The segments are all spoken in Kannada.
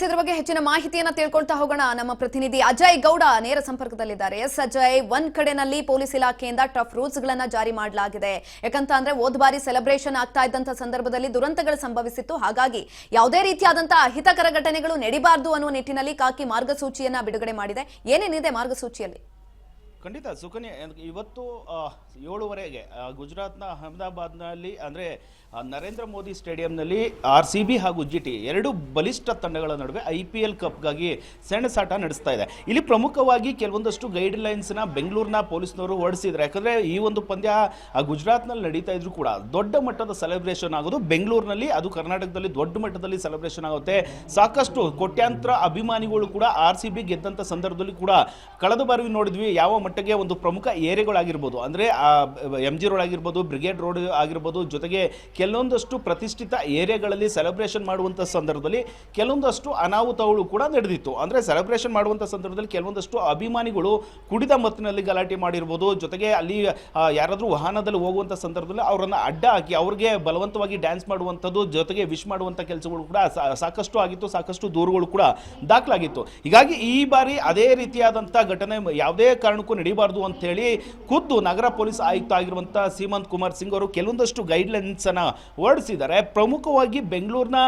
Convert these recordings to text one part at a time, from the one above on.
ಇದ್ರ ಬಗ್ಗೆ ಹೆಚ್ಚಿನ ಮಾಹಿತಿಯನ್ನ ತಿಳ್ಕೊಳ್ತಾ ಹೋಗೋಣ. ನಮ್ಮ ಪ್ರತಿನಿಧಿ ಅಜಯ್ ಗೌಡ ನೇರ ಸಂಪರ್ಕದಲ್ಲಿದ್ದಾರೆ. ಎಸ್ ಅಜಯ್, ಒಂದ್ ಕಡೆನಲ್ಲಿ ಪೊಲೀಸ್ ಇಲಾಖೆಯಿಂದ ಟಫ್ ರೂಲ್ಸ್ ಗಳನ್ನ ಜಾರಿ ಮಾಡಲಾಗಿದೆ. ಯಾಕಂತ ಅಂದ್ರೆ ಹೋದ ಬಾರಿ ಸೆಲೆಬ್ರೇಷನ್ ಆಗ್ತಾ ಇದ್ದಂತ ಸಂದರ್ಭದಲ್ಲಿ ದುರಂತಗಳು ಸಂಭವಿಸಿತ್ತು. ಹಾಗಾಗಿ ಯಾವುದೇ ರೀತಿಯಾದಂತಹ ಅಹಿತಕರ ಘಟನೆಗಳು ನಡೀಬಾರದು ಅನ್ನುವ ನಿಟ್ಟಿನಲ್ಲಿ ಕಾಕಿ ಮಾರ್ಗಸೂಚಿಯನ್ನ ಬಿಡುಗಡೆ ಮಾಡಿದೆ. ಏನೇನಿದೆ ಮಾರ್ಗಸೂಚಿಯಲ್ಲಿ? ಖಂಡಿತ ಸುಕನ್ಯಾ, ಇವತ್ತು 7:15ಗೆ ಗುಜರಾತ್ನ ಅಹಮದಾಬಾದ್ನಲ್ಲಿ ಅಂದರೆ ನರೇಂದ್ರ ಮೋದಿ ಸ್ಟೇಡಿಯಂನಲ್ಲಿ RCB ಹಾಗೂ GT ಎರಡು ಬಲಿಷ್ಠ ತಂಡಗಳ ನಡುವೆ IPL ಕಪ್ಗಾಗಿ ಸೆಣಸಾಟ ನಡೆಸ್ತಾ ಇದೆ. ಇಲ್ಲಿ ಪ್ರಮುಖವಾಗಿ ಕೆಲವೊಂದಷ್ಟು ಗೈಡ್ಲೈನ್ಸ್ನ ಬೆಂಗಳೂರಿನ ಪೊಲೀಸ್ನವರು ಹೊರಡಿಸಿದ್ದಾರೆ. ಯಾಕಂದರೆ ಈ ಒಂದು ಪಂದ್ಯ ಗುಜರಾತ್ನಲ್ಲಿ ನಡೀತಾ ಇದ್ರು ಕೂಡ ದೊಡ್ಡ ಮಟ್ಟದ ಸೆಲೆಬ್ರೇಷನ್ ಆಗೋದು ಬೆಂಗಳೂರಿನಲ್ಲಿ, ಅದು ಕರ್ನಾಟಕದಲ್ಲಿ ದೊಡ್ಡ ಮಟ್ಟದಲ್ಲಿ ಸೆಲೆಬ್ರೇಷನ್ ಆಗುತ್ತೆ. ಸಾಕಷ್ಟು ಕೋಟ್ಯಾಂತರ ಅಭಿಮಾನಿಗಳು ಕೂಡ RCB ಗೆದ್ದಂಥ ಸಂದರ್ಭದಲ್ಲಿ ಕೂಡ ಕಳೆದ ಬಾರಿ ನೋಡಿದ್ವಿ ಯಾವ ಮಟ್ಟಿಗೆ ಒಂದು ಪ್ರಮುಖ ಏರಿಯಾಗಳಾಗಿರ್ಬೋದು, ಅಂದರೆ MG ರೋಡ್ ಆಗಿರ್ಬೋದು, ಬ್ರಿಗೇಡ್ ರೋಡ್ ಆಗಿರ್ಬೋದು, ಜೊತೆಗೆ ಕೆಲವೊಂದಷ್ಟು ಪ್ರತಿಷ್ಠಿತ ಏರಿಯಾಗಳಲ್ಲಿ ಸೆಲೆಬ್ರೇಷನ್ ಮಾಡುವಂಥ ಸಂದರ್ಭದಲ್ಲಿ ಕೆಲವೊಂದಷ್ಟು ಅನಾಹುತಗಳು ಕೂಡ ನಡೆದಿತ್ತು. ಅಂದರೆ ಸೆಲೆಬ್ರೇಷನ್ ಮಾಡುವಂಥ ಸಂದರ್ಭದಲ್ಲಿ ಕೆಲವೊಂದಷ್ಟು ಅಭಿಮಾನಿಗಳು ಕುಡಿದ ಮತ್ತಿನಲ್ಲಿ ಗಲಾಟೆ ಮಾಡಿರ್ಬೋದು, ಜೊತೆಗೆ ಅಲ್ಲಿ ಯಾರಾದರೂ ವಾಹನದಲ್ಲಿ ಹೋಗುವಂಥ ಸಂದರ್ಭದಲ್ಲಿ ಅವರನ್ನು ಅಡ್ಡ ಹಾಕಿ ಅವ್ರಿಗೆ ಬಲವಂತವಾಗಿ ಡ್ಯಾನ್ಸ್ ಮಾಡುವಂಥದ್ದು, ಜೊತೆಗೆ ವಿಶ್ ಮಾಡುವಂಥ ಕೆಲಸಗಳು ಕೂಡ ಸಾಕಷ್ಟು ಆಗಿತ್ತು. ಸಾಕಷ್ಟು ದೂರುಗಳು ಕೂಡ ದಾಖಲಾಗಿತ್ತು. ಹೀಗಾಗಿ ಈ ಬಾರಿ ಅದೇ ರೀತಿಯಾದಂಥ ಘಟನೆ ಯಾವುದೇ ಕಾರಣಕ್ಕೂ ನಡೀಬಾರ್ದು ಅಂತೇಳಿ ಖುದ್ದು ನಗರ ಪೊಲೀಸ್ ಆಯುಕ್ತ ಆಗಿರುವಂಥ ಸೀಮಂತ್ ಕುಮಾರ್ ಸಿಂಗ್ ಅವರು ಕೆಲವೊಂದಷ್ಟು ಗೈಡ್ಲೈನ್ಸನ್ನು ಹೊರಡಿಸಿದ್ದಾರೆ. ಪ್ರಮುಖವಾಗಿ ಬೆಂಗಳೂರಿನ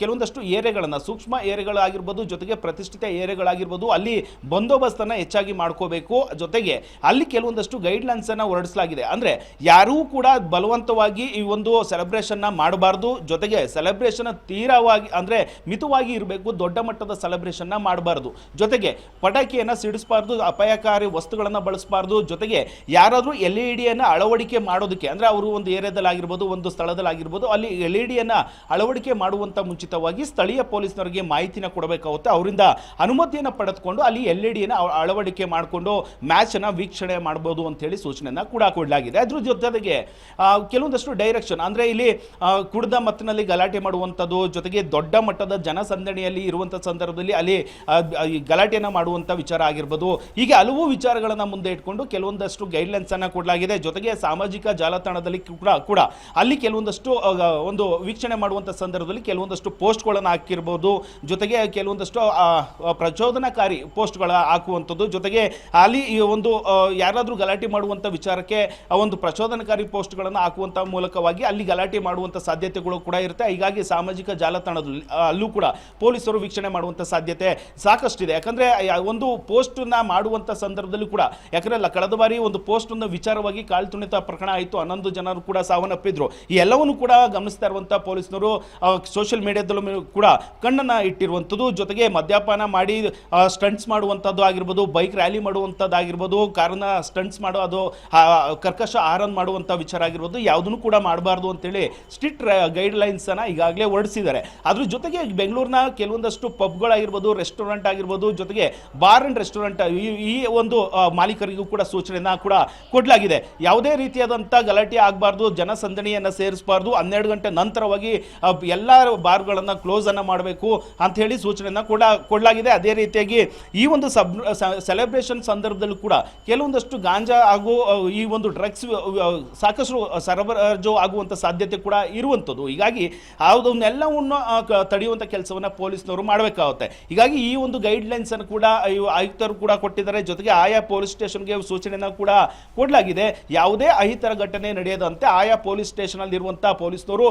ಕೆಲವೊಂದಷ್ಟು ಏರಿಯಾಗಳನ್ನು, ಸೂಕ್ಷ್ಮ ಏರಿಯಾಗಳಾಗಿರ್ಬೋದು, ಜೊತೆಗೆ ಪ್ರತಿಷ್ಠಿತ ಏರಿಯಾಗಳಾಗಿರ್ಬೋದು, ಅಲ್ಲಿ ಬಂದೋಬಸ್ತನ್ನು ಹೆಚ್ಚಾಗಿ ಮಾಡ್ಕೋಬೇಕು. ಜೊತೆಗೆ ಅಲ್ಲಿ ಕೆಲವೊಂದಷ್ಟು ಗೈಡ್ಲೈನ್ಸನ್ನು ಹೊರಡಿಸಲಾಗಿದೆ. ಅಂದರೆ ಯಾರೂ ಕೂಡ ಬಲವಂತವಾಗಿ ಈ ಒಂದು ಸೆಲೆಬ್ರೇಷನ್ನ ಮಾಡಬಾರ್ದು, ಜೊತೆಗೆ ಸೆಲೆಬ್ರೇಷನ್ ತೀರವಾಗಿ ಅಂದರೆ ಮಿತವಾಗಿ ಇರಬೇಕು, ದೊಡ್ಡ ಮಟ್ಟದ ಸೆಲೆಬ್ರೇಷನ್ನ ಮಾಡಬಾರ್ದು, ಜೊತೆಗೆ ಪಟಾಕಿಯನ್ನು ಸಿಡಿಸಬಾರ್ದು, ಅಪಾಯಕಾರಿ ವಸ್ತುಗಳನ್ನು ಬಳಸಬಾರ್ದು, ಜೊತೆಗೆ ಯಾರಾದರೂ LED ಅಳವಡಿಕೆ ಮಾಡೋದಕ್ಕೆ, ಅಂದರೆ ಅವರು ಒಂದು ಏರಿಯಾದಲ್ಲಿ ಆಗಿರ್ಬೋದು, ಒಂದು ಸ್ಥಳದಲ್ಲಿ ಆಗಿರ್ಬೋದು, ಅಲ್ಲಿ LED ಅಳವಡಿಕೆ ಮಾಡುವಂಥ ಮುಂಚಿತವಾಗಿ ಸ್ಥಳೀಯ ಪೊಲೀಸ್ನವರಿಗೆ ಮಾಹಿತಿನ ಕೊಡಬೇಕಾಗುತ್ತೆ. ಅವರಿಂದ ಅನುಮತಿಯನ್ನು ಪಡೆದುಕೊಂಡು ಅಲ್ಲಿ LED ಅಳವಡಿಕೆ ಮಾಡಿಕೊಂಡು ಮ್ಯಾಚನ್ನು ವೀಕ್ಷಣೆ ಮಾಡ್ಬೋದು ಅಂತೇಳಿ ಸೂಚನೆಯನ್ನು ಕೂಡ ಕೊಡಲಾಗಿದೆ. ಅದ್ರ ಜೊತೆಗೆ ಕೆಲವೊಂದಷ್ಟು ಡೈರೆಕ್ಷನ್, ಅಂದರೆ ಇಲ್ಲಿ ಕುಡಿದ ಮತ್ತಿನಲ್ಲಿ ಗಲಾಟೆ ಮಾಡುವಂಥದ್ದು, ಜೊತೆಗೆ ದೊಡ್ಡ ಮಟ್ಟದ ಜನಸಂದಣಿಯಲ್ಲಿ ಇರುವಂಥ ಸಂದರ್ಭದಲ್ಲಿ ಅಲ್ಲಿ ಗಲಾಟೆಯನ್ನು ಮಾಡುವಂಥ ವಿಚಾರ ಆಗಿರ್ಬೋದು, ಹೀಗೆ ಹಲವು ವಿಚಾರಗಳನ್ನು ಮುಂದೆ ಇಟ್ಕೊಂಡು ಕೆಲವೊಂದಷ್ಟು ಗೈಡ್ಲೈನ್ಸ್ ಅನ್ನು ಕೊಡಲಾಗಿದೆ. ಜೊತೆಗೆ ಸಾಮಾಜಿಕ ಜಾಲತಾಣದಲ್ಲಿ ಕೂಡ ಅಲ್ಲಿ ಕೆಲವೊಂದಷ್ಟು ಒಂದು ವೀಕ್ಷಣೆ ಮಾಡುವಂಥ ಸಂದರ್ಭದಲ್ಲಿ ಕೆಲವೊಂದಷ್ಟು ಪೋಸ್ಟ್ಗಳನ್ನು ಹಾಕಿರ್ಬೋದು, ಜೊತೆಗೆ ಕೆಲವೊಂದಷ್ಟು ಪ್ರಚೋದನಕಾರಿ ಪೋಸ್ಟ್ಗಳ ಹಾಕುವಂಥದ್ದು, ಜೊತೆಗೆ ಅಲ್ಲಿ ಈ ಒಂದು ಯಾರಾದರೂ ಗಲಾಟೆ ಮಾಡುವಂಥ ವಿಚಾರಕ್ಕೆ ಒಂದು ಪ್ರಚೋದನಕಾರಿ ಪೋಸ್ಟ್ಗಳನ್ನು ಹಾಕುವಂಥ ಮೂಲಕವಾಗಿ ಅಲ್ಲಿ ಗಲಾಟೆ ಮಾಡುವಂಥ ಸಾಧ್ಯತೆಗಳು ಕೂಡ ಇರುತ್ತೆ. ಹೀಗಾಗಿ ಸಾಮಾಜಿಕ ಜಾಲತಾಣದಲ್ಲಿ ಅಲ್ಲೂ ಕೂಡ ಪೊಲೀಸರು ವೀಕ್ಷಣೆ ಮಾಡುವಂಥ ಸಾಧ್ಯತೆ ಸಾಕಷ್ಟಿದೆ. ಯಾಕಂದರೆ ಒಂದು ಪೋಸ್ಟನ್ನು ಮಾಡುವಂಥ ಸಂದರ್ಭದಲ್ಲಿ ಕೂಡ, ಯಾಕಂದರೆ ಕಳೆದ ಬಾರಿ ಒಂದು ಪೋಸ್ಟನ್ನು ವಿಚಾರವಾಗಿ ಕಾಲ್ತುಣಿತ ಪ್ರಕರಣ ಆಯಿತು, 11 ಜನರು ಕೂಡ ಸಾವನ್ನಪ್ಪಿದ್ರು. ಈ ಎಲ್ಲವನ್ನು ಕೂಡ ಗಮನಿಸ್ತಾ ಇರುವಂಥ ಪೊಲೀಸ್ನವರು ಸೋಷಿಯಲ್ ಮೀಡಿಯಾದಲ್ಲೂ ಕೂಡ ಕಣ್ಣನ್ನು ಇಟ್ಟಿರುವಂಥದ್ದು, ಜೊತೆಗೆ ಮದ್ಯಪಾನ ಮಾಡಿ ಸ್ಟಂಟ್ಸ್ ಮಾಡುವಂಥದ್ದು ಆಗಿರ್ಬೋದು, ಬೈಕ್ ರ್ಯಾಲಿ ಮಾಡುವಂಥದ್ದು ಆಗಿರ್ಬೋದು, ಕಾರನ್ನ ಸ್ಟಂಟ್ಸ್ ಮಾಡೋದು, ಕರ್ಕಶ ಆರನ್ ಮಾಡುವಂಥ ವಿಚಾರ ಆಗಿರ್ಬೋದು, ಯಾವುದನ್ನು ಕೂಡ ಮಾಡಬಾರ್ದು ಅಂತೇಳಿ ಸ್ಟ್ರಿಕ್ಟ್ ಗೈಡ್ಲೈನ್ಸನ್ನು ಈಗಾಗಲೇ ಹೊರಡಿಸಿದ್ದಾರೆ. ಅದ್ರ ಜೊತೆಗೆ ಬೆಂಗಳೂರಿನ ಕೆಲವೊಂದಷ್ಟು ಪಬ್ಗಳಾಗಿರ್ಬೋದು, ರೆಸ್ಟೋರೆಂಟ್ ಆಗಿರ್ಬೋದು, ಜೊತೆಗೆ ಬಾರ್ ಅಂಡ್ ರೆಸ್ಟೋರೆಂಟ್ ಈ ಒಂದು ಮಾಲೀಕರಿಗೂ ಕೂಡ ಸೂಚನೆಯನ್ನು ಕೂಡ ಕೊಡಲಾಗಿದೆ. ಯಾವುದೇ ರೀತಿಯಾದಂಥ ಗಲಾಟೆ ಆಗಬಾರ್ದು, ಜನಸಂದಣಿಯನ್ನು ಸೇರಿಸಬಾರ್ದು, 12 ಗಂಟೆ ನಂತರವಾಗಿ ಎಲ್ಲ ಬಾರ್ಗಳನ್ನು ಕ್ಲೋಸ್ ಅನ್ನು ಮಾಡಬೇಕು ಅಂತ ಹೇಳಿ ಸೂಚನೆಯನ್ನು ಕೂಡ ಕೊಡಲಾಗಿದೆ. ಅದೇ ರೀತಿಯಾಗಿ ಈ ಒಂದು ಸೆಲೆಬ್ರೇಷನ್ ಸಂದರ್ಭದಲ್ಲೂ ಕೂಡ ಕೆಲವೊಂದಷ್ಟು ಗಾಂಜಾ ಹಾಗೂ ಈ ಒಂದು ಡ್ರಗ್ಸ್ ಸಾಕಷ್ಟು ಸರಬರಾಜು ಆಗುವಂಥ ಸಾಧ್ಯತೆ ಕೂಡ ಇರುವಂಥದ್ದು. ಹೀಗಾಗಿ ಅದನ್ನೆಲ್ಲವನ್ನು ತಡೆಯುವಂಥ ಕೆಲಸವನ್ನು ಪೊಲೀಸ್ನವರು ಮಾಡಬೇಕಾಗುತ್ತೆ. ಹೀಗಾಗಿ ಈ ಒಂದು ಗೈಡ್ಲೈನ್ಸ್ ಅನ್ನು ಕೂಡ ಆಯುಕ್ತರು ಕೂಡ ಕೊಟ್ಟಿದ್ದಾರೆ. ಜೊತೆಗೆ ಆಯಾ ಪೊಲೀಸ್ ಸ್ಟೇಷನ್ಗೆ ಸೂಚನೆಯನ್ನು ಕೂಡ ಕೊಡಲಾಗಿದೆ. ಯಾವುದೇ ಅಹಿತರ ಘಟನೆ ನಡೆಯದಂತೆ ಆಯಾ ಪೊಲೀಸ್ ಸ್ಟೇಷನ್ ಅಲ್ಲಿ ಇರುವಂತಹ ಪೊಲೀಸ್ನವರು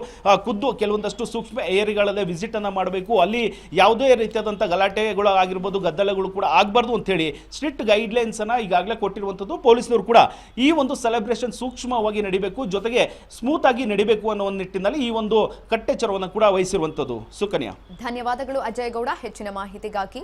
ಖುದ್ದು ಕೆಲವೊಂದಷ್ಟು ಸೂಕ್ಷ್ಮ ಏರಿಯಾಗಳಲ್ಲಿ ವಿಸಿಟ್ ಅನ್ನು ಮಾಡಬೇಕು. ಅಲ್ಲಿ ಯಾವುದೇ ರೀತಿಯಾದಂಥ ಗಲಾಟೆಗಳು ಆಗಿರ್ಬೋದು, ಗದ್ದಲಗಳು ಕೂಡ ಆಗಬಾರ್ದು ಅಂತ ಹೇಳಿ ಸ್ಟ್ರಿಕ್ಟ್ ಗೈಡ್ಲೈನ್ಸ್ ಅನ್ನ ಈಗಾಗಲೇ ಕೊಟ್ಟಿರುವಂಥದ್ದು. ಪೊಲೀಸ್ನವರು ಕೂಡ ಈ ಒಂದು ಸೆಲೆಬ್ರೇಷನ್ ಸೂಕ್ಷ್ಮವಾಗಿ ನಡೀಬೇಕು, ಜೊತೆಗೆ ಸ್ಮೂತ್ ಆಗಿ ನಡೀಬೇಕು ಅನ್ನೋ ಒಂದು ನಿಟ್ಟಿನಲ್ಲಿ ಈ ಒಂದು ಕಟ್ಟೆಚ್ಚರವನ್ನು ಕೂಡ ವಹಿಸಿರುವಂಥದ್ದು. ಸುಕನ್ಯಾ, ಧನ್ಯವಾದಗಳು ಅಜಯ್ ಗೌಡ ಹೆಚ್ಚಿನ ಮಾಹಿತಿಗಾಗಿ.